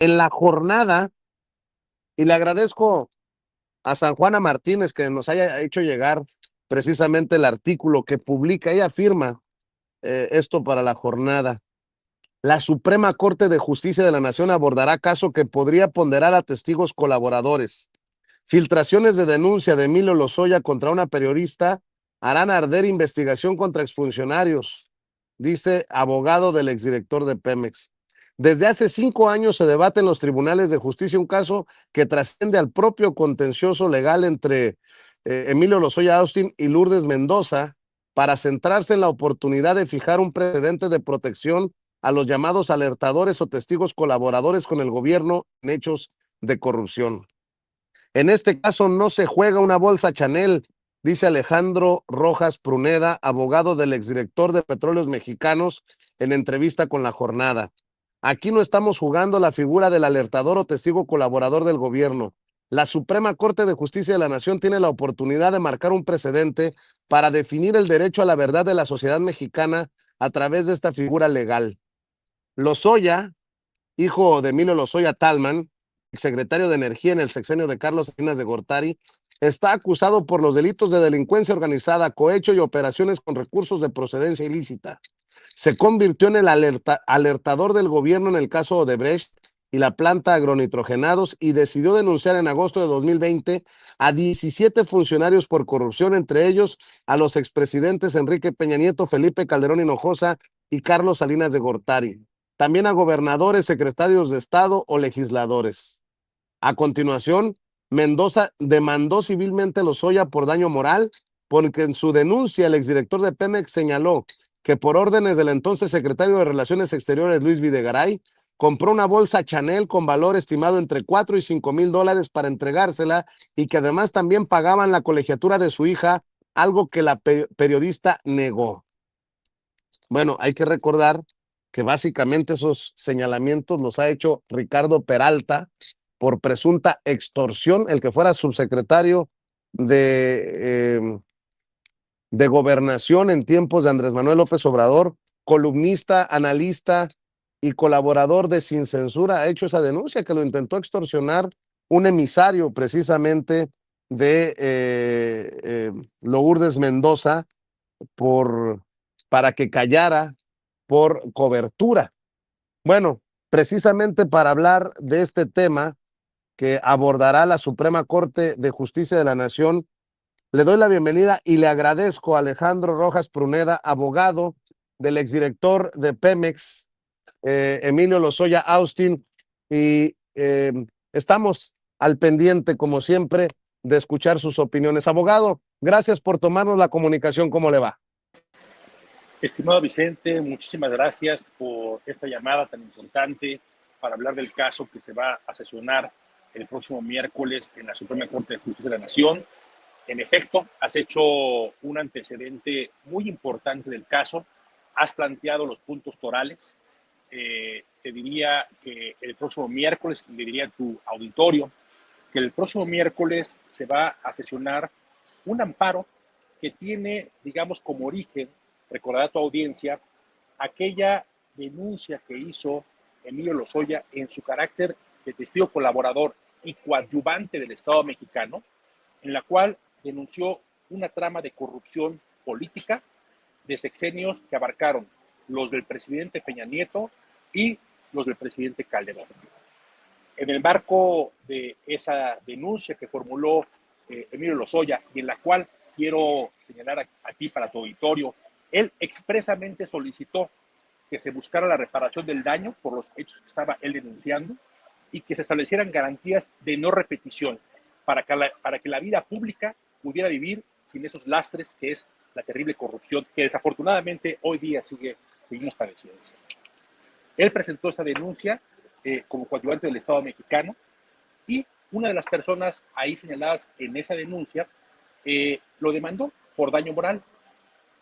en la jornada, y le agradezco a San Juana Martínez que nos haya hecho llegar precisamente el artículo que publica, ella firma esto para la jornada. La Suprema Corte de Justicia de la Nación abordará caso que podría ponderar a testigos colaboradores. Filtraciones de denuncia de Emilio Lozoya contra una periodista harán arder investigación contra exfuncionarios, dice abogado del exdirector de Pemex. Desde hace 5 años se debate en los tribunales de justicia un caso que trasciende al propio contencioso legal entre Emilio Lozoya Austin y Lourdes Mendoza para centrarse en la oportunidad de fijar un precedente de protección a los llamados alertadores o testigos colaboradores con el gobierno en hechos de corrupción. En este caso no se juega una bolsa Chanel, dice Alejandro Rojas Pruneda, abogado del exdirector de Petróleos Mexicanos, en entrevista con La Jornada. Aquí no estamos jugando la figura del alertador o testigo colaborador del gobierno. La Suprema Corte de Justicia de la Nación tiene la oportunidad de marcar un precedente para definir el derecho a la verdad de la sociedad mexicana a través de esta figura legal. Lozoya, hijo de Emilio Lozoya Talman, secretario de Energía en el sexenio de Carlos Salinas de Gortari, está acusado por los delitos de delincuencia organizada, cohecho y operaciones con recursos de procedencia ilícita. Se convirtió en el alertador del gobierno en el caso Odebrecht y la planta agronitrogenados y decidió denunciar en agosto de 2020 a 17 funcionarios por corrupción, entre ellos a los expresidentes Enrique Peña Nieto, Felipe Calderón Hinojosa y Carlos Salinas de Gortari. También a gobernadores, secretarios de Estado o legisladores. A continuación, Mendoza demandó civilmente a Lozoya por daño moral, porque en su denuncia el exdirector de Pemex señaló que por órdenes del entonces secretario de Relaciones Exteriores, Luis Videgaray, compró una bolsa Chanel con valor estimado entre $4 y $5,000 para entregársela y que además también pagaban la colegiatura de su hija, algo que la periodista negó. Bueno, hay que recordar que básicamente esos señalamientos los ha hecho Ricardo Peralta por presunta extorsión, el que fuera subsecretario de Gobernación en tiempos de Andrés Manuel López Obrador, columnista, analista y colaborador de Sin Censura, ha hecho esa denuncia que lo intentó extorsionar un emisario precisamente de Lourdes Mendoza por, para que callara por cobertura. Bueno, precisamente para hablar de este tema que abordará la Suprema Corte de Justicia de la Nación, le doy la bienvenida y le agradezco a Alejandro Rojas Pruneda, abogado del exdirector de Pemex, Emilio Lozoya Austin, y estamos al pendiente, como siempre, de escuchar sus opiniones. Abogado, gracias por tomarnos la comunicación. ¿Cómo le va? Estimado Vicente, muchísimas gracias por esta llamada tan importante para hablar del caso que se va a sesionar el próximo miércoles en la Suprema Corte de Justicia de la Nación. En efecto, has hecho un antecedente muy importante del caso, has planteado los puntos torales. Te diría que el próximo miércoles, le diría a tu auditorio, que el próximo miércoles se va a sesionar un amparo que tiene, digamos, como origen, recordará a tu audiencia, aquella denuncia que hizo Emilio Lozoya en su carácter de testigo colaborador y coadyuvante del Estado mexicano, en la cual denunció una trama de corrupción política de sexenios que abarcaron los del presidente Peña Nieto y los del presidente Calderón. En el marco de esa denuncia que formuló Emilio Lozoya y en la cual quiero señalar aquí para tu auditorio, él expresamente solicitó que se buscara la reparación del daño por los hechos que estaba él denunciando y que se establecieran garantías de no repetición para que la vida pública pudiera vivir sin esos lastres que es la terrible corrupción que desafortunadamente hoy día seguimos padeciendo. Él presentó esta denuncia como coadyuvante del Estado mexicano y una de las personas ahí señaladas en esa denuncia lo demandó por daño moral.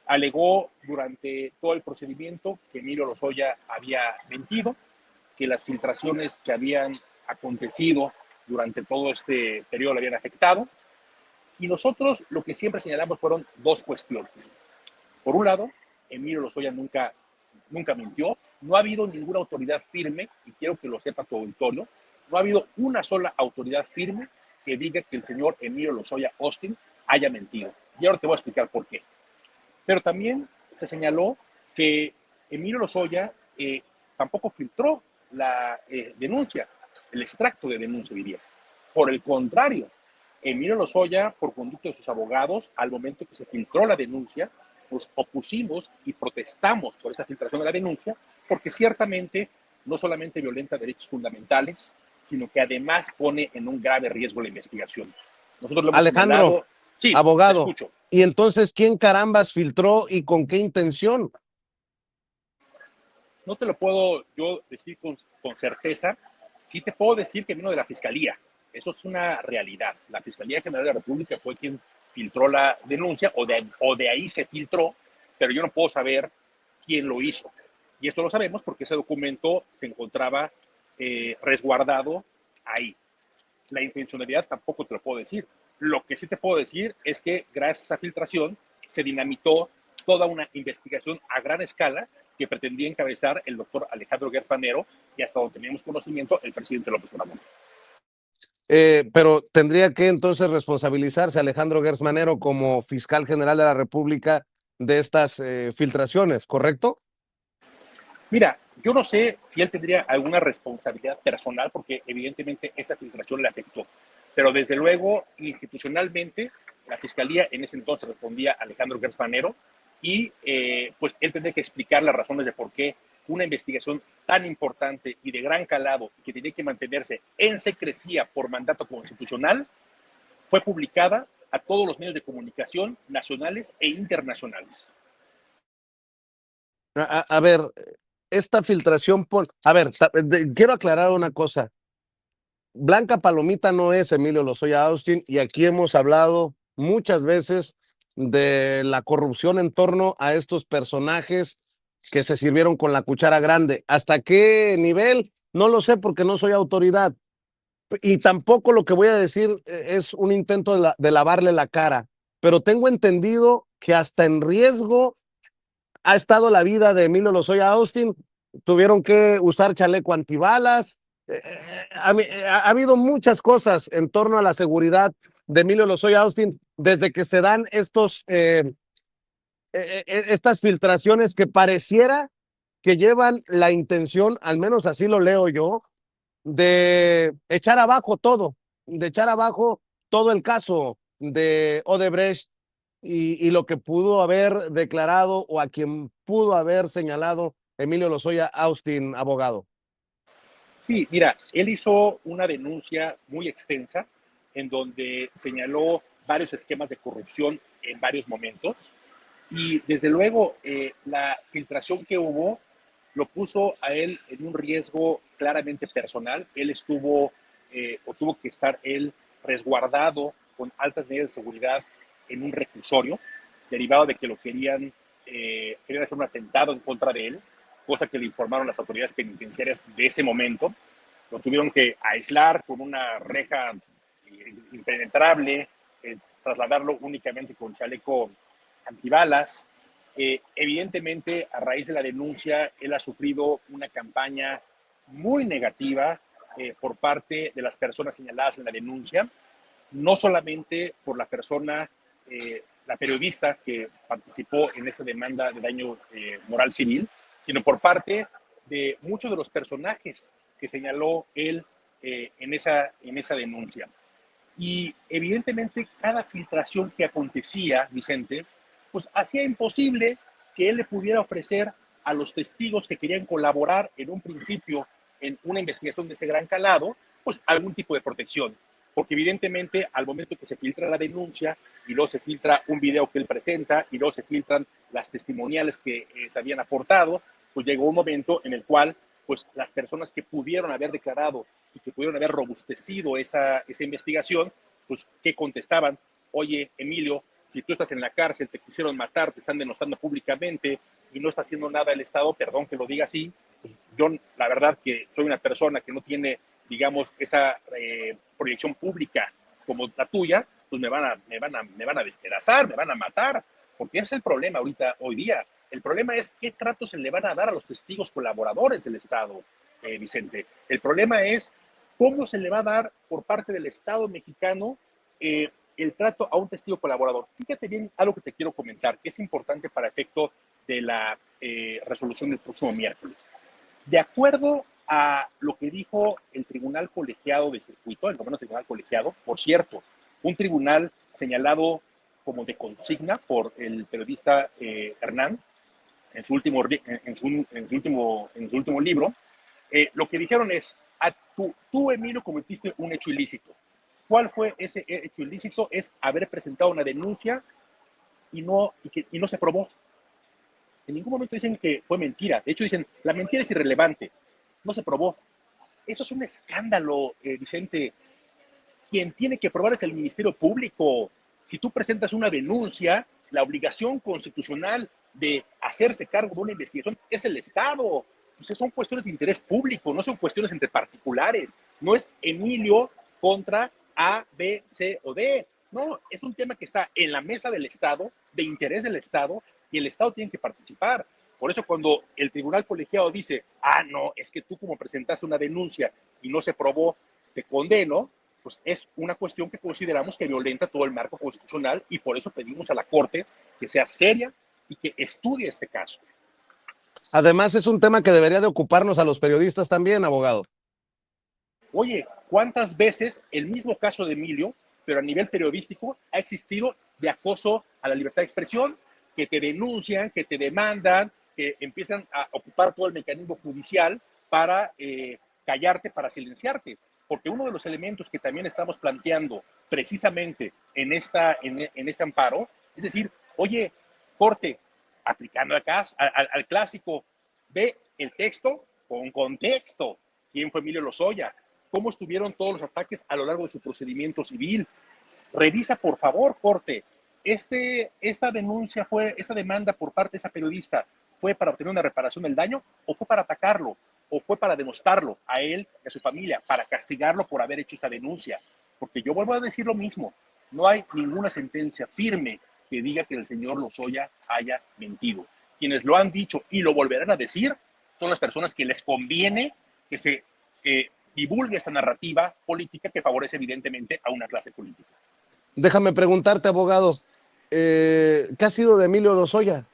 Alegó durante todo el procedimiento que Emilio Lozoya había mentido, que las filtraciones que habían acontecido durante todo este periodo le habían afectado. Y nosotros lo que siempre señalamos fueron dos cuestiones. Por un lado, Emilio Lozoya nunca mintió, No ha habido ninguna autoridad firme, y quiero que lo sepa tu auditorio, no ha habido una sola autoridad firme que diga que el señor Emilio Lozoya Austin haya mentido. Y ahora te voy a explicar por qué. Pero también se señaló que Emilio Lozoya tampoco filtró la denuncia, el extracto de denuncia, diría. Por el contrario, Emilio Lozoya, por conducto de sus abogados, al momento que se filtró la denuncia, nos opusimos y protestamos por esa filtración de la denuncia, porque ciertamente no solamente violenta derechos fundamentales, sino que además pone en un grave riesgo la investigación. Nosotros lo hemos Alejandro, señalado. Sí, te abogado, escucho. y entonces, ¿quién carambas filtró y con qué intención? No te lo puedo yo decir con certeza. Sí te puedo decir que vino de la Fiscalía. Eso es una realidad. La Fiscalía General de la República fue quien filtró la denuncia o de ahí se filtró, pero yo no puedo saber quién lo hizo. Y esto lo sabemos porque ese documento se encontraba resguardado ahí. La intencionalidad tampoco te lo puedo decir. Lo que sí te puedo decir es que gracias a esa filtración se dinamitó toda una investigación a gran escala que pretendía encabezar el doctor Alejandro Gertz Manero y hasta donde teníamos conocimiento el presidente López Obrador. Pero tendría que entonces responsabilizarse Alejandro Gertz Manero como fiscal general de la República de estas filtraciones, ¿correcto? Mira, yo no sé si él tendría alguna responsabilidad personal porque evidentemente esa filtración le afectó, pero desde luego institucionalmente la fiscalía en ese entonces respondía a Alejandro Gertz Manero y pues él tendría que explicar las razones de por qué una investigación tan importante y de gran calado que tenía que mantenerse en secrecía por mandato constitucional fue publicada a todos los medios de comunicación nacionales e internacionales. A ver, esta filtración a ver, quiero aclarar una cosa. Blanca Palomita no es Emilio Lozoya Austin y aquí hemos hablado muchas veces de la corrupción en torno a estos personajes que se sirvieron con la cuchara grande. ¿Hasta qué nivel? No lo sé porque no soy autoridad. Y tampoco lo que voy a decir es un intento de lavarle la cara, pero tengo entendido que hasta en riesgo ha estado la vida de Emilio Lozoya Austin, tuvieron que usar chaleco antibalas, ha habido muchas cosas en torno a la seguridad de Emilio Lozoya Austin desde que se dan estas filtraciones que pareciera que llevan la intención, al menos así lo leo yo, de echar abajo todo, de echar abajo todo el caso de Odebrecht y lo que pudo haber declarado o a quien pudo haber señalado Emilio Lozoya Austin, abogado. Sí, mira, él hizo una denuncia muy extensa en donde señaló varios esquemas de corrupción en varios momentos y desde luego la filtración que hubo lo puso a él en un riesgo claramente personal. Él estuvo o tuvo que estar él resguardado con altas medidas de seguridad en un reclusorio, derivado de que lo querían hacer un atentado en contra de él, cosa que le informaron las autoridades penitenciarias de ese momento. Lo tuvieron que aislar con una reja impenetrable, trasladarlo únicamente con chaleco antibalas. Evidentemente, a raíz de la denuncia, él ha sufrido una campaña muy negativa por parte de las personas señaladas en la denuncia, no solamente por la persona, la periodista que participó en esta demanda de daño moral civil, sino por parte de muchos de los personajes que señaló él en esa denuncia. Y evidentemente cada filtración que acontecía, Vicente, pues hacía imposible que él le pudiera ofrecer a los testigos que querían colaborar en un principio en una investigación de este gran calado, pues algún tipo de protección. Porque evidentemente al momento que se filtra la denuncia y luego se filtra un video que él presenta y luego se filtran las testimoniales que se habían aportado, pues llegó un momento en el cual pues las personas que pudieron haber declarado y que pudieron haber robustecido esa investigación, pues que contestaban, oye Emilio, si tú estás en la cárcel, te quisieron matar, te están denostando públicamente y no está haciendo nada el Estado, perdón que lo diga así, pues yo la verdad que soy una persona que no tiene, digamos, esa proyección pública como la tuya, pues me van a despedazar, me van a matar, porque ese es el problema ahorita, hoy día. El problema es qué trato se le van a dar a los testigos colaboradores del Estado, Vicente. El problema es cómo se le va a dar por parte del Estado mexicano el trato a un testigo colaborador. Fíjate bien algo que te quiero comentar, que es importante para efecto de la resolución del próximo miércoles. De acuerdo a lo que dijo el Tribunal Colegiado de Circuito, el noveno Tribunal Colegiado, por cierto, un tribunal señalado como de consigna por el periodista Hernán en su último libro, lo que dijeron es, tú, Emilio, cometiste un hecho ilícito. ¿Cuál fue ese hecho ilícito? Es haber presentado una denuncia y no se probó. En ningún momento dicen que fue mentira. De hecho, dicen, la mentira es irrelevante. No se probó. Eso es un escándalo, Vicente. Quien tiene que probar es el Ministerio Público. Si tú presentas una denuncia, la obligación constitucional de hacerse cargo de una investigación es el Estado. Entonces son cuestiones de interés público, no son cuestiones entre particulares. No es Emilio contra A, B, C o D. No, es un tema que está en la mesa del Estado, de interés del Estado, y el Estado tiene que participar. Por eso cuando el tribunal colegiado dice, no, es que tú como presentaste una denuncia y no se probó, te condeno, pues es una cuestión que consideramos que violenta todo el marco constitucional y por eso pedimos a la Corte que sea seria y que estudie este caso. Además, es un tema que debería de ocuparnos a los periodistas también, abogado. Oye, ¿cuántas veces el mismo caso de Emilio, pero a nivel periodístico, ha existido de acoso a la libertad de expresión? Que te denuncian, que te demandan, que empiezan a ocupar todo el mecanismo judicial para callarte, para silenciarte. Porque uno de los elementos que también estamos planteando precisamente en este amparo, es decir, oye, Corte, aplicando acá al clásico, ve el texto con contexto. ¿Quién fue Emilio Lozoya? ¿Cómo estuvieron todos los ataques a lo largo de su procedimiento civil? Revisa, por favor, Corte. Esta demanda por parte de esa periodista, ¿fue para obtener una reparación del daño o fue para atacarlo? ¿O fue para denostarlo a él y a su familia, para castigarlo por haber hecho esta denuncia? Porque yo vuelvo a decir lo mismo, no hay ninguna sentencia firme que diga que el señor Lozoya haya mentido. Quienes lo han dicho y lo volverán a decir son las personas que les conviene que se divulgue esa narrativa política que favorece evidentemente a una clase política. Déjame preguntarte, abogado, ¿qué ha sido de Emilio Lozoya?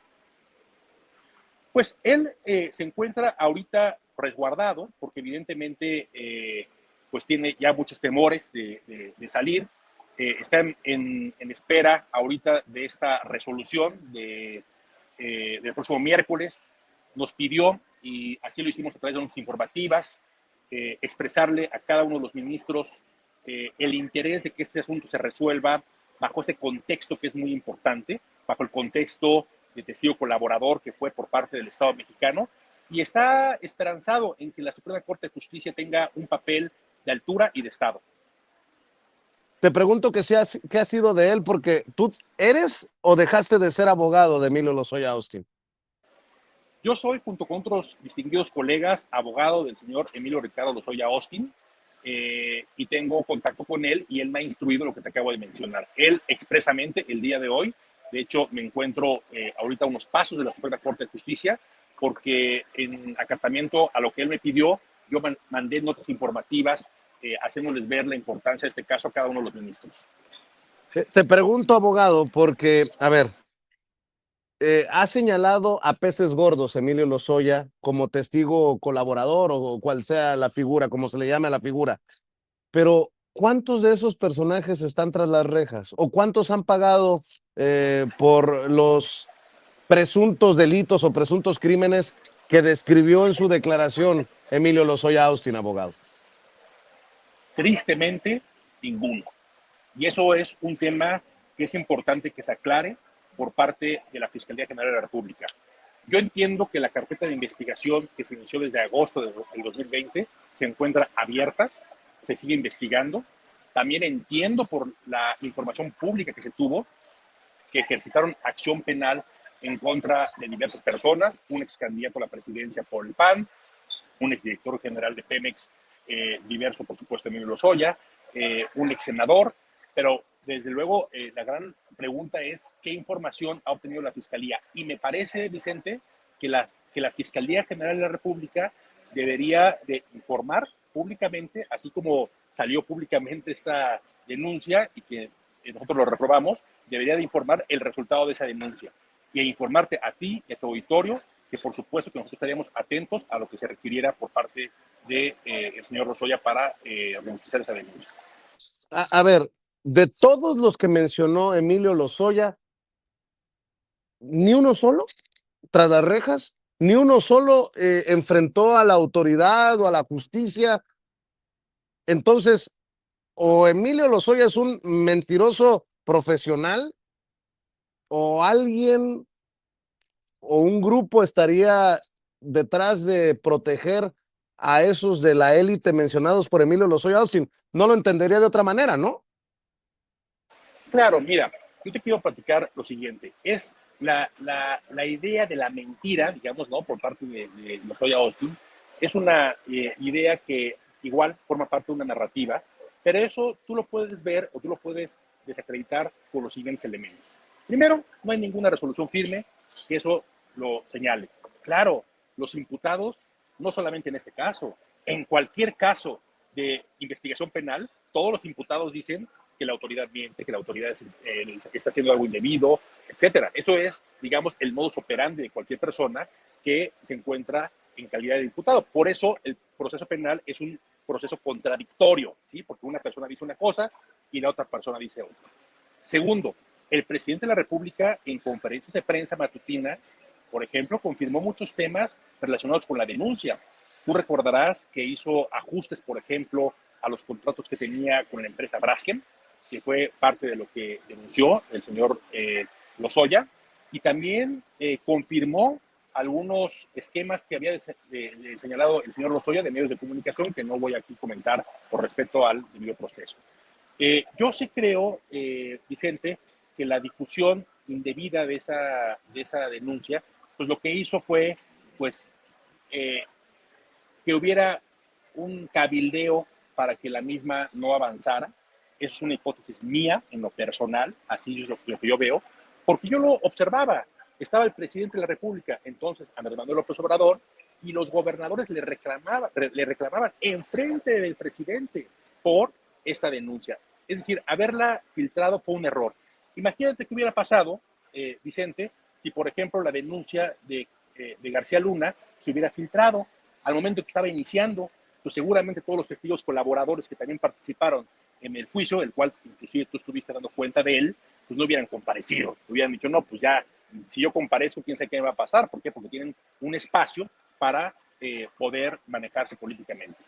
Pues él se encuentra ahorita resguardado porque evidentemente pues tiene ya muchos temores de salir. Está en espera ahorita de esta resolución del próximo miércoles. Nos pidió, y así lo hicimos a través de unas informativas, expresarle a cada uno de los ministros el interés de que este asunto se resuelva bajo ese contexto que es muy importante, bajo el contexto de testigo colaborador que fue por parte del Estado mexicano, y está esperanzado en que la Suprema Corte de Justicia tenga un papel de altura y de Estado. Te pregunto qué ha sido de él, porque tú eres o dejaste de ser abogado de Emilio Lozoya Austin. Yo soy, junto con otros distinguidos colegas, abogado del señor Emilio Ricardo Lozoya Austin, y tengo contacto con él y él me ha instruido lo que te acabo de mencionar. Él expresamente el día de hoy, de hecho me encuentro ahorita a unos pasos de la Suprema Corte de Justicia, porque en acatamiento a lo que él me pidió, yo mandé notas informativas haciéndoles ver la importancia de este caso a cada uno de los ministros. Te pregunto, abogado, porque, a ver, ha señalado a peces gordos Emilio Lozoya como testigo colaborador o cual sea la figura, como se le llame a la figura. Pero, ¿cuántos de esos personajes están tras las rejas? ¿O cuántos han pagado por los presuntos delitos o presuntos crímenes que describió en su declaración Emilio Lozoya Austin, abogado? Tristemente, ninguno. Y eso es un tema que es importante que se aclare por parte de la Fiscalía General de la República. Yo entiendo que la carpeta de investigación que se inició desde agosto del 2020 se encuentra abierta, se sigue investigando. También entiendo por la información pública que se tuvo que ejercitaron acción penal en contra de diversas personas, un ex candidato a la presidencia por el PAN, un exdirector general de Pemex, diverso por supuesto Emilio Lozoya, un ex senador, pero desde luego, la gran pregunta es qué información ha obtenido la Fiscalía. Y me parece, Vicente, que la Fiscalía General de la República debería de informar públicamente, así como salió públicamente esta denuncia y que nosotros lo reprobamos, debería de informar el resultado de esa denuncia y informarte a ti y a tu auditorio que por supuesto que nosotros estaríamos atentos a lo que se requiriera por parte del señor Lozoya para registrar esa denuncia. A ver, de todos los que mencionó Emilio Lozoya, ni uno solo tras las rejas, ni uno solo enfrentó a la autoridad o a la justicia. Entonces, o Emilio Lozoya es un mentiroso profesional, o alguien o un grupo estaría detrás de proteger a esos de la élite mencionados por Emilio Lozoya Austin. No lo entendería de otra manera, ¿no? Claro, mira, yo te quiero platicar lo siguiente. Es la idea de la mentira, digamos, ¿no? Por parte de Lozoya Austin, es una idea que igual forma parte de una narrativa, pero eso tú lo puedes ver o tú lo puedes desacreditar por los siguientes elementos. Primero, no hay ninguna resolución firme que eso lo señale. Claro, los imputados, no solamente en este caso, en cualquier caso de investigación penal, todos los imputados dicen que la autoridad miente, que la autoridad está haciendo algo indebido, etcétera. Eso es, digamos, el modus operandi de cualquier persona que se encuentra en calidad de diputado. Por eso el proceso penal es un proceso contradictorio, ¿sí? Porque una persona dice una cosa y la otra persona dice otra. Segundo, el presidente de la República en conferencias de prensa matutinas, por ejemplo, confirmó muchos temas relacionados con la denuncia. Tú recordarás que hizo ajustes, por ejemplo, a los contratos que tenía con la empresa Braskem, que fue parte de lo que denunció el señor Lozoya, y también confirmó algunos esquemas que había señalado el señor Lozoya de medios de comunicación, que no voy aquí a comentar por respeto al debido proceso. Yo sí creo, Vicente, que la difusión indebida de esa denuncia, pues lo que hizo fue, pues, eh, que hubiera un cabildeo para que la misma no avanzara. Eso es una hipótesis mía en lo personal, así es lo que yo veo, porque yo lo observaba. Estaba el presidente de la República, entonces Andrés Manuel López Obrador, y los gobernadores le reclamaban enfrente del presidente por esta denuncia. Es decir, haberla filtrado fue un error. Imagínate qué hubiera pasado, Vicente, si por ejemplo la denuncia de García Luna se hubiera filtrado al momento que estaba iniciando, pues seguramente todos los testigos colaboradores que también participaron en el juicio, el cual inclusive tú estuviste dando cuenta de él, pues no hubieran comparecido, hubieran dicho, no, pues ya, si yo comparezco, quién sabe qué me va a pasar. ¿Por qué? Porque tienen un espacio para poder manejarse políticamente.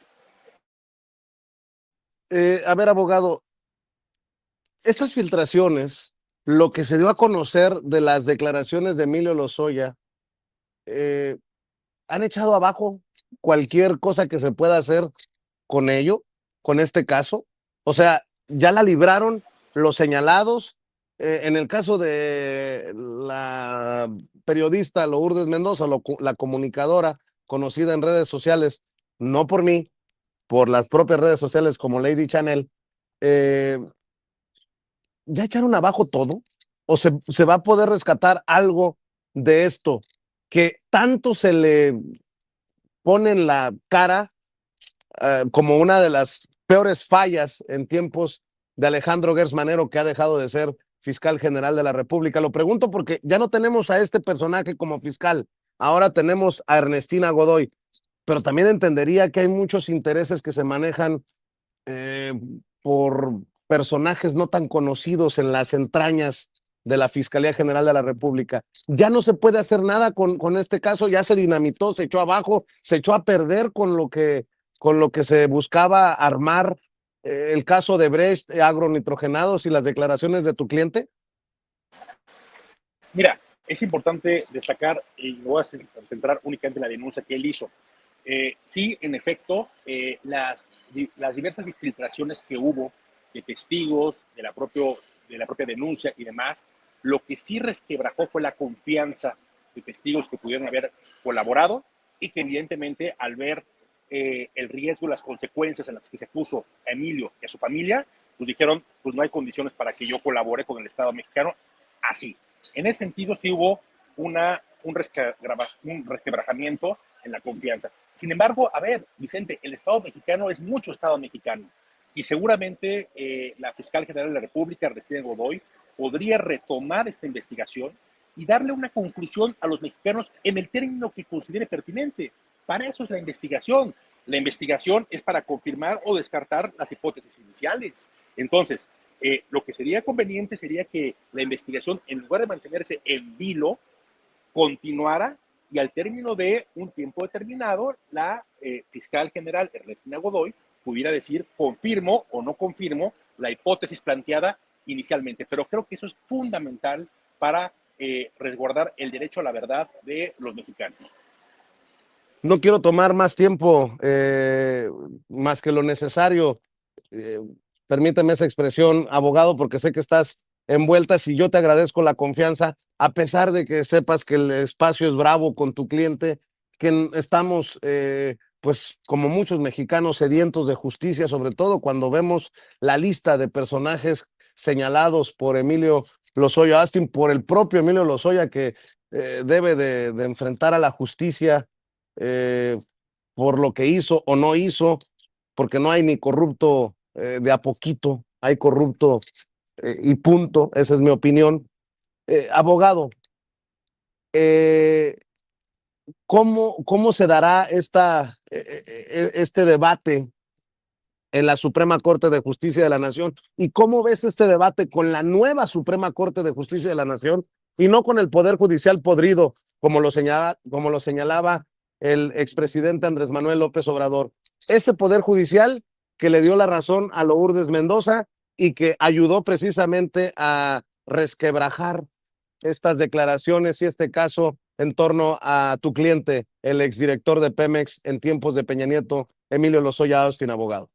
A ver, abogado, estas filtraciones, lo que se dio a conocer de las declaraciones de Emilio Lozoya, eh, han echado abajo cualquier cosa que se pueda hacer con ello, con este caso. O sea, ya la libraron los señalados. En el caso de la periodista Lourdes Mendoza, la comunicadora conocida en redes sociales, no por mí, por las propias redes sociales como Lady Chanel, eh, ya echaron abajo todo. ¿O se va a poder rescatar algo de esto que tanto se le pone en la cara como una de las peores fallas en tiempos de Alejandro Gertz Manero, que ha dejado de ser fiscal general de la República? Lo pregunto porque ya no tenemos a este personaje como fiscal, ahora tenemos a Ernestina Godoy, pero también entendería que hay muchos intereses que se manejan eh, por personajes no tan conocidos en las entrañas de la Fiscalía General de la República. Ya no se puede hacer nada con este caso, ya se dinamitó, se echó abajo, se echó a perder con lo que se buscaba armar el caso de Brecht, agronitrogenados y las declaraciones de tu cliente. Mira, es importante destacar, y me voy a centrar únicamente en la denuncia que él hizo. Sí, en efecto, las diversas filtraciones que hubo de testigos, de la propia denuncia y demás, lo que sí resquebrajó fue la confianza de testigos que pudieron haber colaborado y que evidentemente al ver el riesgo, las consecuencias en las que se puso a Emilio y a su familia, pues dijeron, pues no hay condiciones para que yo colabore con el Estado mexicano. Así. En ese sentido sí hubo un resquebrajamiento en la confianza. Sin embargo, a ver, Vicente, el Estado mexicano es mucho Estado mexicano y seguramente la fiscal general de la República, Ernestina Godoy, podría retomar esta investigación y darle una conclusión a los mexicanos en el término que considere pertinente. Para eso es la investigación. La investigación es para confirmar o descartar las hipótesis iniciales. Entonces, lo que sería conveniente sería que la investigación, en lugar de mantenerse en vilo, continuara y al término de un tiempo determinado, la fiscal general Ernestina Godoy pudiera decir confirmo o no confirmo la hipótesis planteada inicialmente. Pero creo que eso es fundamental para resguardar el derecho a la verdad de los mexicanos. No quiero tomar más tiempo, más que lo necesario. Eh, Permíteme esa expresión, abogado, porque sé que estás envueltas y yo te agradezco la confianza, a pesar de que sepas que el espacio es bravo con tu cliente, que estamos, pues como muchos mexicanos, sedientos de justicia, sobre todo cuando vemos la lista de personajes señalados por Emilio Lozoya Austin, por el propio Emilio Lozoya, que debe de enfrentar a la justicia eh, por lo que hizo o no hizo, porque no hay ni corrupto de a poquito, hay corrupto y punto, esa es mi opinión. Abogado, eh, ¿cómo se dará este debate en la Suprema Corte de Justicia de la Nación? ¿Y cómo ves este debate con la nueva Suprema Corte de Justicia de la Nación y no con el Poder Judicial podrido, como lo señalaba el expresidente Andrés Manuel López Obrador? Ese Poder Judicial que le dio la razón a Lourdes Mendoza y que ayudó precisamente a resquebrajar estas declaraciones y este caso en torno a tu cliente, el exdirector de Pemex en tiempos de Peña Nieto, Emilio Lozoya Austin, abogado.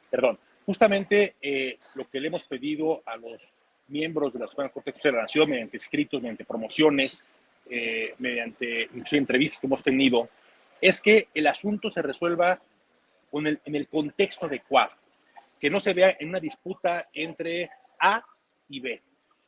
Perdón, justamente lo que le hemos pedido a los miembros de la Suprema Corte de la Nación, mediante escritos, mediante promociones, mediante entrevistas que hemos tenido, es que el asunto se resuelva en el contexto adecuado, que no se vea en una disputa entre A y B.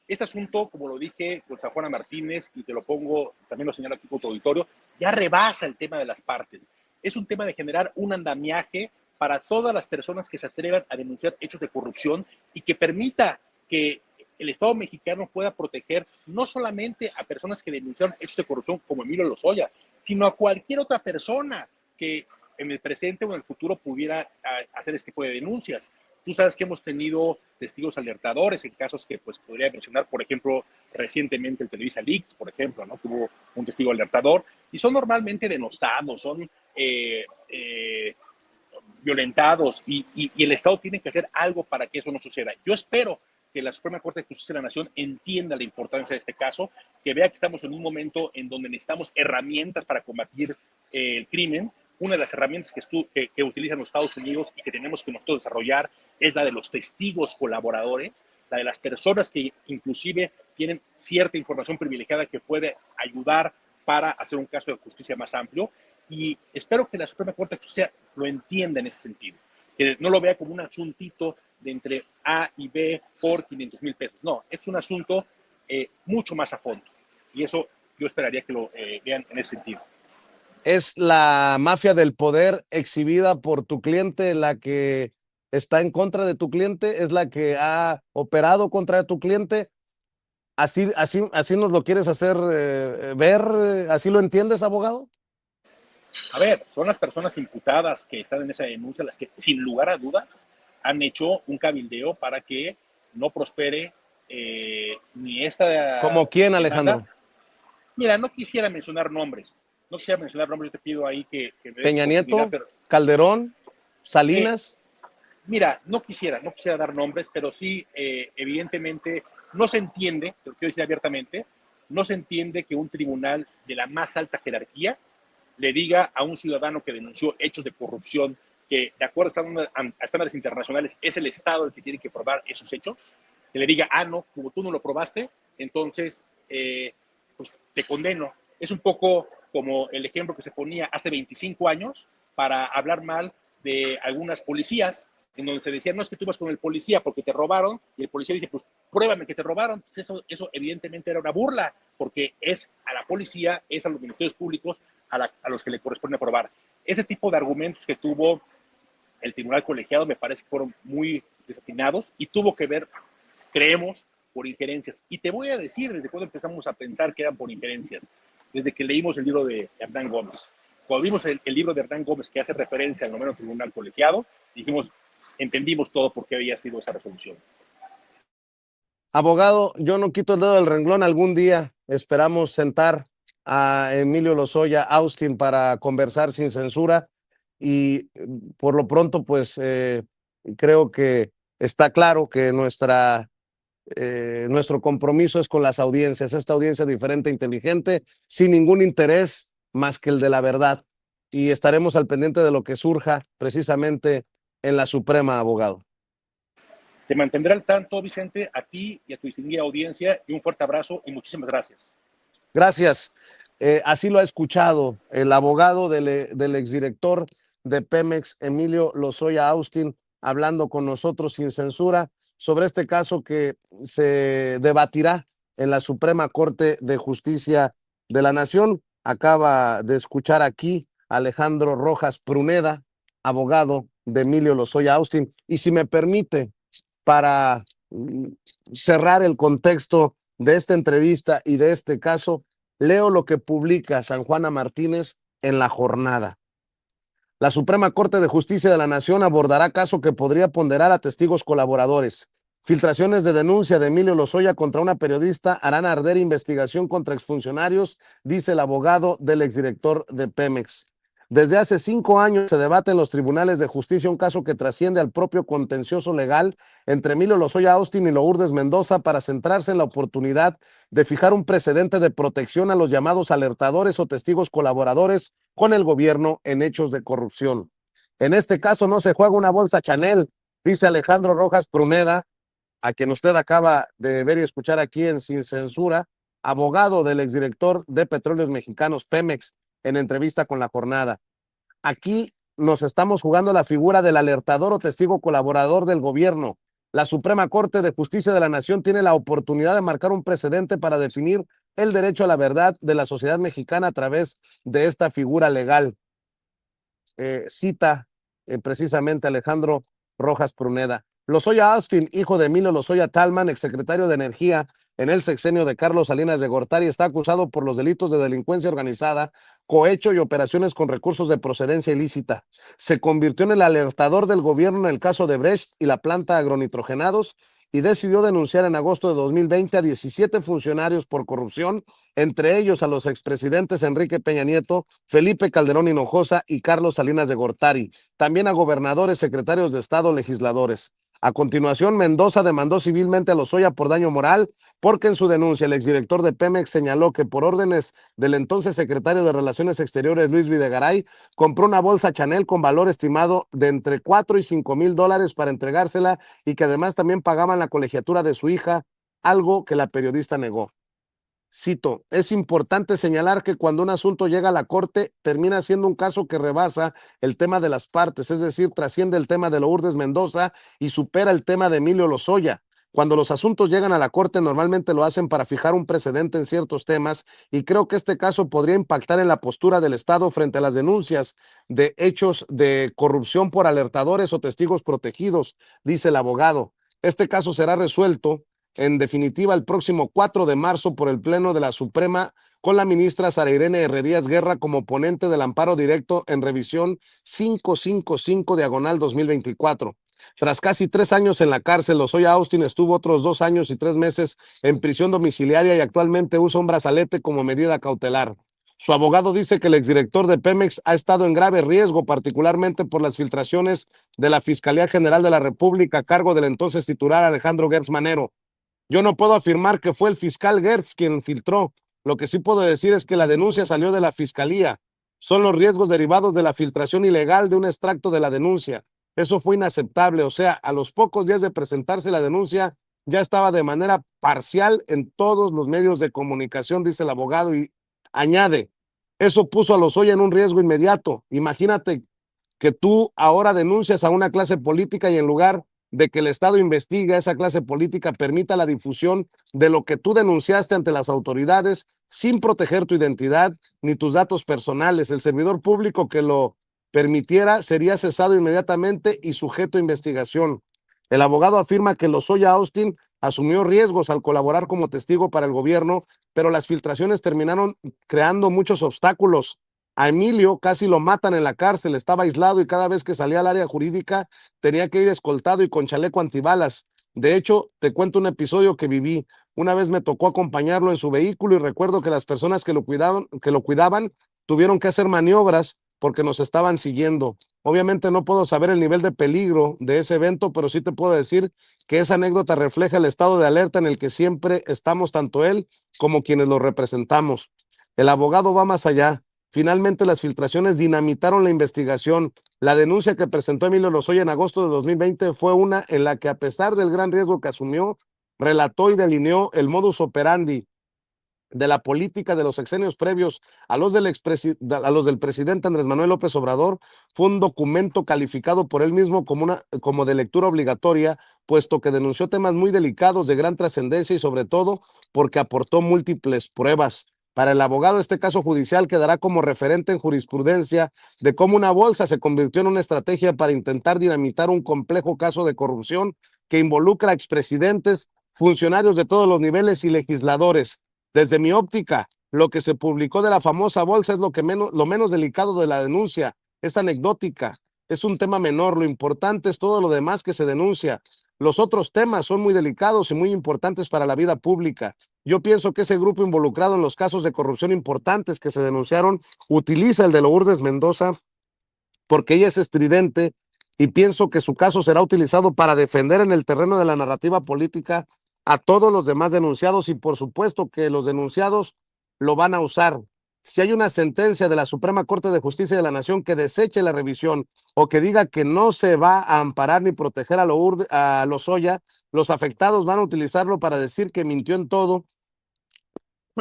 Este asunto, como lo dije con San Juana Martínez, y te lo pongo, también lo señalo aquí con tu auditorio, ya rebasa el tema de las partes. Es un tema de generar un andamiaje para todas las personas que se atrevan a denunciar hechos de corrupción y que permita que el Estado mexicano pueda proteger no solamente a personas que denunciaron hechos de corrupción como Emilio Lozoya, sino a cualquier otra persona que en el presente o en el futuro pudiera hacer este tipo de denuncias. Tú sabes que hemos tenido testigos alertadores en casos que pues podría mencionar, por ejemplo, recientemente el Televisa Leaks, por ejemplo, ¿no? Que hubo un testigo alertador y son normalmente denostados, son violentados y el Estado tiene que hacer algo para que eso no suceda. Yo espero que la Suprema Corte de Justicia de la Nación entienda la importancia de este caso, que vea que estamos en un momento en donde necesitamos herramientas para combatir el crimen. Una de las herramientas que utilizan los Estados Unidos y que tenemos que nosotros desarrollar es la de los testigos colaboradores, la de las personas que inclusive tienen cierta información privilegiada que puede ayudar para hacer un caso de justicia más amplio. Y espero que la Suprema Corte de Justicia lo entienda en ese sentido, que no lo vea como un asuntito de entre A y B por 500,000 pesos. No, es un asunto mucho más a fondo. Y eso yo esperaría que lo vean en ese sentido. ¿Es la mafia del poder exhibida por tu cliente la que está en contra de tu cliente? ¿Es la que ha operado contra tu cliente? ¿Así nos lo quieres hacer ver? ¿Así lo entiendes, abogado? A ver, son las personas imputadas que están en esa denuncia las que, sin lugar a dudas, han hecho un cabildeo para que no prospere ni esta ¿Como quién, demanda. Alejandro? Mira, no quisiera mencionar nombres. No quisiera mencionar nombres, yo te pido ahí que me des Peña oportunidad, Nieto, pero Calderón, eh, Salinas. mira, no quisiera dar nombres, pero sí, evidentemente, no se entiende, te lo quiero decir abiertamente, no se entiende que un tribunal de la más alta jerarquía le diga a un ciudadano que denunció hechos de corrupción que, de acuerdo a estándares internacionales, es el Estado el que tiene que probar esos hechos, que le diga, ah, no, como tú no lo probaste, entonces, pues te condeno. Es un poco como el ejemplo que se ponía hace 25 años para hablar mal de algunas policías, en donde se decía, no es que tú vas con el policía porque te robaron, y el policía dice, pues pruébame que te robaron. Pues eso evidentemente era una burla, porque es a la policía, es a los ministerios públicos a los que le corresponde probar. Ese tipo de argumentos que tuvo el tribunal colegiado me parece que fueron muy desatinados y tuvo que ver, creemos, por injerencias. Y te voy a decir desde cuándo empezamos a pensar que eran por injerencias. Desde que leímos el libro de Hernán Gómez. Cuando vimos el libro de Hernán Gómez que hace referencia al noveno tribunal colegiado, dijimos, entendimos todo por qué había sido esa resolución. Abogado, yo no quito el dedo del renglón. Algún día esperamos sentar a Emilio Lozoya Austin para conversar sin censura y por lo pronto, pues creo que está claro que nuestro compromiso es con las audiencias, esta audiencia diferente, inteligente, sin ningún interés más que el de la verdad. Y estaremos al pendiente de lo que surja precisamente en la Suprema, abogado. Te mantendré al tanto, Vicente, a ti y a tu distinguida audiencia, y un fuerte abrazo y muchísimas gracias. Gracias. Así lo ha escuchado el abogado del exdirector de Pemex, Emilio Lozoya Austin, hablando con nosotros sin censura sobre este caso que se debatirá en la Suprema Corte de Justicia de la Nación. Acaba de escuchar aquí a Alejandro Rojas Pruneda, abogado de Emilio Lozoya Austin. Y si me permite, para cerrar el contexto de esta entrevista y de este caso, leo lo que publica San Juana Martínez en La Jornada. La Suprema Corte de Justicia de la Nación abordará caso que podría ponderar a testigos colaboradores. Filtraciones de denuncia de Emilio Lozoya contra una periodista harán arder investigación contra exfuncionarios, dice el abogado del exdirector de Pemex. Desde hace 5 años se debate en los tribunales de justicia un caso que trasciende al propio contencioso legal entre Emilio Lozoya Austin y Lourdes Mendoza para centrarse en la oportunidad de fijar un precedente de protección a los llamados alertadores o testigos colaboradores con el gobierno en hechos de corrupción. En este caso no se juega una bolsa Chanel, dice Alejandro Rojas Pruneda, a quien usted acaba de ver y escuchar aquí en Sin Censura, abogado del exdirector de Petróleos Mexicanos Pemex, en entrevista con La Jornada. Aquí nos estamos jugando la figura del alertador o testigo colaborador del gobierno. La Suprema Corte de Justicia de la Nación tiene la oportunidad de marcar un precedente para definir el derecho a la verdad de la sociedad mexicana a través de esta figura legal. Cita precisamente Alejandro Rojas Pruneda. Lozoya Austin, hijo de Emilio Lozoya Talman, exsecretario de Energía en el sexenio de Carlos Salinas de Gortari, está acusado por los delitos de delincuencia organizada, cohecho y operaciones con recursos de procedencia ilícita. Se convirtió en el alertador del gobierno en el caso de Brecht y la planta agronitrogenados y decidió denunciar en agosto de 2020 a 17 funcionarios por corrupción, entre ellos a los expresidentes Enrique Peña Nieto, Felipe Calderón Hinojosa y Carlos Salinas de Gortari, también a gobernadores, secretarios de Estado, legisladores. A continuación, Mendoza demandó civilmente a Lozoya por daño moral, porque en su denuncia el exdirector de Pemex señaló que por órdenes del entonces secretario de Relaciones Exteriores, Luis Videgaray, compró una bolsa Chanel con valor estimado de entre 4 y 5 mil dólares para entregársela y que además también pagaban la colegiatura de su hija, algo que la periodista negó. Cito, es importante señalar que cuando un asunto llega a la corte, termina siendo un caso que rebasa el tema de las partes, es decir, trasciende el tema de Lourdes Mendoza y supera el tema de Emilio Lozoya. Cuando los asuntos llegan a la corte, normalmente lo hacen para fijar un precedente en ciertos temas, y creo que este caso podría impactar en la postura del Estado frente a las denuncias de hechos de corrupción por alertadores o testigos protegidos, dice el abogado. Este caso será resuelto en definitiva el próximo 4 de marzo por el Pleno de la Suprema, con la ministra Sara Irene Herrerías Guerra como ponente del amparo directo en revisión 555/2024. Tras casi 3 años en la cárcel, Lozoya Austin estuvo otros 2 años y 3 meses en prisión domiciliaria y actualmente usa un brazalete como medida cautelar. Su abogado dice que el exdirector de Pemex ha estado en grave riesgo, particularmente por las filtraciones de la Fiscalía General de la República a cargo del entonces titular Alejandro Gertz Manero. Yo no puedo afirmar que fue el fiscal Gertz quien filtró. Lo que sí puedo decir es que la denuncia salió de la fiscalía. Son los riesgos derivados de la filtración ilegal de un extracto de la denuncia. Eso fue inaceptable. O sea, a los pocos días de presentarse la denuncia, ya estaba de manera parcial en todos los medios de comunicación, dice el abogado, y añade, Eso puso a Lozoya en un riesgo inmediato. Imagínate que tú ahora denuncias a una clase política y en lugar de que el Estado investigue a esa clase política, permita la difusión de lo que tú denunciaste ante las autoridades sin proteger tu identidad ni tus datos personales. El servidor público que lo permitiera sería cesado inmediatamente y sujeto a investigación. El abogado afirma que Lozoya Austin asumió riesgos al colaborar como testigo para el gobierno, pero las filtraciones terminaron creando muchos obstáculos. A Emilio casi lo matan en la cárcel, estaba aislado y cada vez que salía al área jurídica tenía que ir escoltado y con chaleco antibalas. De hecho, te cuento un episodio que viví. Una vez me tocó acompañarlo en su vehículo y recuerdo que las personas que lo cuidaban tuvieron que hacer maniobras porque nos estaban siguiendo. Obviamente no puedo saber el nivel de peligro de ese evento, pero sí te puedo decir que esa anécdota refleja el estado de alerta en el que siempre estamos tanto él como quienes lo representamos. El abogado va más allá. Finalmente, las filtraciones dinamitaron la investigación. La denuncia que presentó Emilio Lozoya en agosto de 2020 fue una en la que, a pesar del gran riesgo que asumió, relató y delineó el modus operandi de la política de los sexenios previos a los del presidente Andrés Manuel López Obrador. Fue un documento calificado por él mismo como de lectura obligatoria, puesto que denunció temas muy delicados de gran trascendencia y sobre todo porque aportó múltiples pruebas. Para el abogado, este caso judicial quedará como referente en jurisprudencia de cómo una bolsa se convirtió en una estrategia para intentar dinamitar un complejo caso de corrupción que involucra a expresidentes, funcionarios de todos los niveles y legisladores. Desde mi óptica, lo que se publicó de la famosa bolsa es lo menos delicado de la denuncia, es anecdótica, es un tema menor, lo importante es todo lo demás que se denuncia. Los otros temas son muy delicados y muy importantes para la vida pública. Yo pienso que ese grupo involucrado en los casos de corrupción importantes que se denunciaron utiliza el de Lourdes Mendoza porque ella es estridente y pienso que su caso será utilizado para defender en el terreno de la narrativa política a todos los demás denunciados y por supuesto que los denunciados lo van a usar. Si hay una sentencia de la Suprema Corte de Justicia de la Nación que deseche la revisión o que diga que no se va a amparar ni proteger a Lozoya, los afectados van a utilizarlo para decir que mintió en todo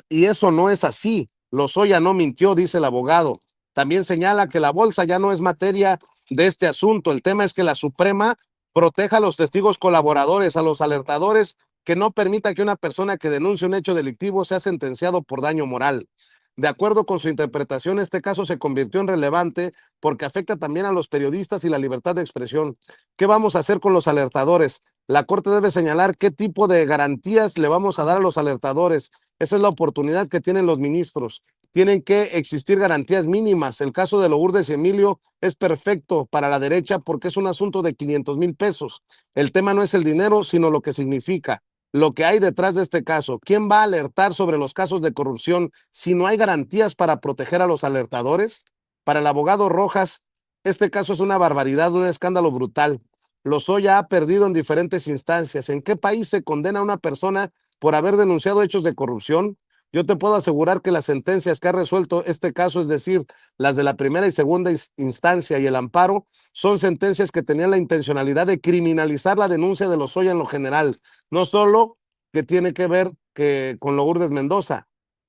y eso no es así. Lozoya no mintió, dice el abogado. También señala que la bolsa ya no es materia de este asunto. El tema es que la Suprema proteja a los testigos colaboradores, a los alertadores, que no permita que una persona que denuncie un hecho delictivo sea sentenciado por daño moral. De acuerdo con su interpretación, este caso se convirtió en relevante porque afecta también a los periodistas y la libertad de expresión. ¿Qué vamos a hacer con los alertadores? La Corte debe señalar qué tipo de garantías le vamos a dar a los alertadores. Esa es la oportunidad que tienen los ministros. Tienen que existir garantías mínimas. El caso de Lourdes y Emilio es perfecto para la derecha porque es un asunto de 500,000 pesos. El tema no es el dinero, sino lo que significa, lo que hay detrás de este caso. ¿Quién va a alertar sobre los casos de corrupción si no hay garantías para proteger a los alertadores? Para el abogado Rojas, este caso es una barbaridad, un escándalo brutal. Lozoya ha perdido en diferentes instancias. ¿En qué país se condena a una persona por haber denunciado hechos de corrupción? Yo te puedo asegurar que las sentencias que ha resuelto este caso, es decir, las de la primera y segunda instancia y el amparo, son sentencias que tenían la intencionalidad de criminalizar la denuncia de Lozoya en lo general, no solo que tiene que ver con Lourdes Mendoza.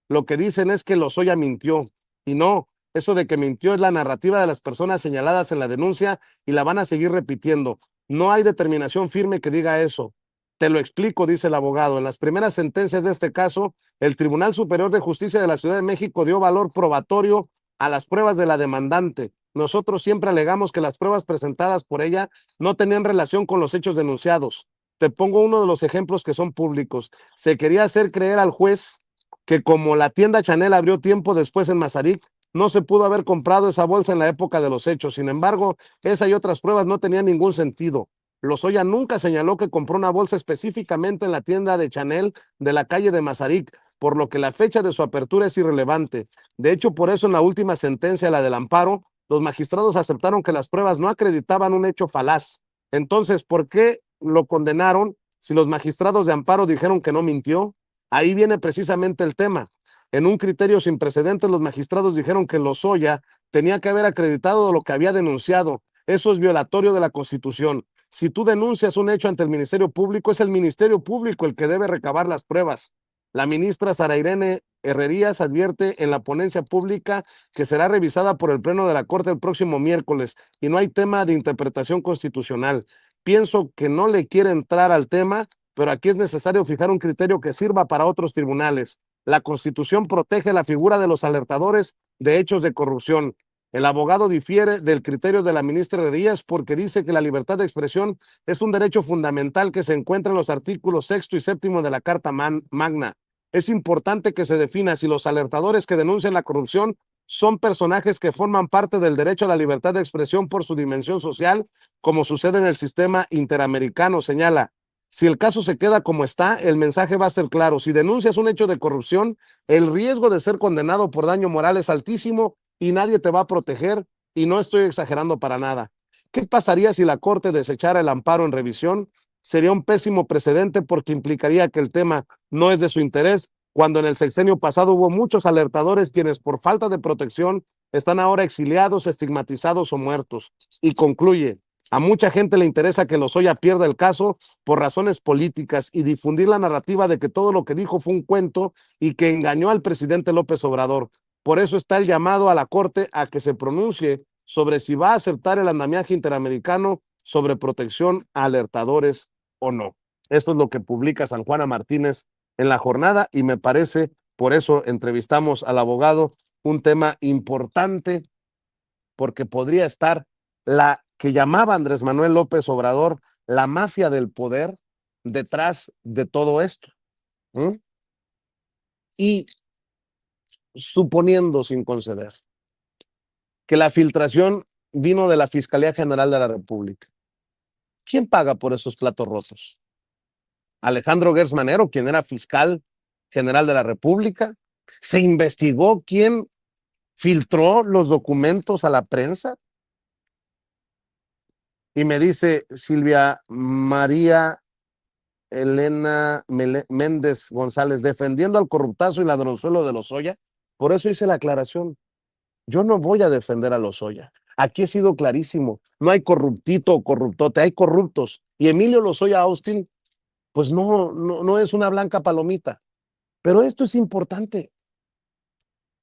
Lo que dicen es que Lozoya mintió y no, eso de que mintió es la narrativa de las personas señaladas en la denuncia y la van a seguir repitiendo. No hay determinación firme que diga eso. Te lo explico, dice el abogado. En las primeras sentencias de este caso, el Tribunal Superior de Justicia de la Ciudad de México dio valor probatorio a las pruebas de la demandante. Nosotros siempre alegamos que las pruebas presentadas por ella no tenían relación con los hechos denunciados. Te pongo uno de los ejemplos que son públicos. Se quería hacer creer al juez que como la tienda Chanel abrió tiempo después en Mazarik, no se pudo haber comprado esa bolsa en la época de los hechos. Sin embargo, esa y otras pruebas no tenían ningún sentido. Lozoya nunca señaló que compró una bolsa específicamente en la tienda de Chanel de la calle de Mazarik, por lo que la fecha de su apertura es irrelevante. De hecho, por eso en la última sentencia, la del amparo, los magistrados aceptaron que las pruebas no acreditaban un hecho falaz. Entonces, ¿por qué lo condenaron si los magistrados de amparo dijeron que no mintió? Ahí viene precisamente el tema. En un criterio sin precedentes, los magistrados dijeron que Lozoya tenía que haber acreditado lo que había denunciado. Eso es violatorio de la Constitución. Si tú denuncias un hecho ante el Ministerio Público, es el Ministerio Público el que debe recabar las pruebas. La ministra Sara Irene Herrerías advierte en la ponencia pública que será revisada por el Pleno de la Corte el próximo miércoles y no hay tema de interpretación constitucional. Pienso que no le quiere entrar al tema, pero aquí es necesario fijar un criterio que sirva para otros tribunales. La Constitución protege la figura de los alertadores de hechos de corrupción. El abogado difiere del criterio de la ministra Herrerías porque dice que la libertad de expresión es un derecho fundamental que se encuentra en los artículos 6 y 7 de la Carta Magna. Es importante que se defina si los alertadores que denuncian la corrupción son personajes que forman parte del derecho a la libertad de expresión por su dimensión social, como sucede en el sistema interamericano, señala. Si el caso se queda como está, el mensaje va a ser claro. Si denuncias un hecho de corrupción, el riesgo de ser condenado por daño moral es altísimo y nadie te va a proteger, y no estoy exagerando para nada. ¿Qué pasaría si la Corte desechara el amparo en revisión? Sería un pésimo precedente porque implicaría que el tema no es de su interés, cuando en el sexenio pasado hubo muchos alertadores quienes por falta de protección están ahora exiliados, estigmatizados o muertos. Y concluye, a mucha gente le interesa que Lozoya pierda el caso por razones políticas y difundir la narrativa de que todo lo que dijo fue un cuento y que engañó al presidente López Obrador. Por eso está el llamado a la Corte a que se pronuncie sobre si va a aceptar el andamiaje interamericano sobre protección a alertadores o no. Esto es lo que publica San Juana Martínez en la jornada y me parece, por eso entrevistamos al abogado, un tema importante porque podría estar la que llamaba Andrés Manuel López Obrador la mafia del poder detrás de todo esto. ¿Mm? Y suponiendo sin conceder que la filtración vino de la Fiscalía General de la República, ¿quién paga por esos platos rotos? Alejandro Gertz Manero, quien era fiscal general de la República. ¿Se investigó quién filtró los documentos a la prensa? Y me dice Silvia María Elena Méndez González, defendiendo al corruptazo y ladronzuelo de Lozoya. Por eso hice la aclaración. Yo no voy a defender a Lozoya. Aquí he sido clarísimo. No hay corruptito o corruptote, hay corruptos. Y Emilio Lozoya Austin, pues no es una blanca palomita. Pero esto es importante.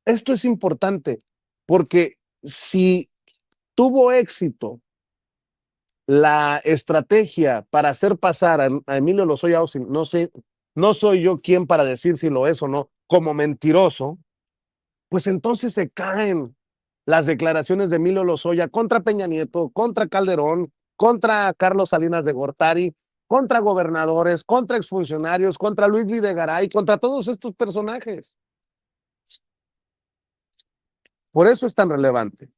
Esto es importante porque si tuvo éxito la estrategia para hacer pasar a Emilio Lozoya Austin, no sé, no soy yo quien para decir si lo es o no, como mentiroso, pues entonces se caen las declaraciones de Emilio Lozoya contra Peña Nieto, contra Calderón, contra Carlos Salinas de Gortari, contra gobernadores, contra exfuncionarios, contra Luis Videgaray, contra todos estos personajes. Por eso es tan relevante.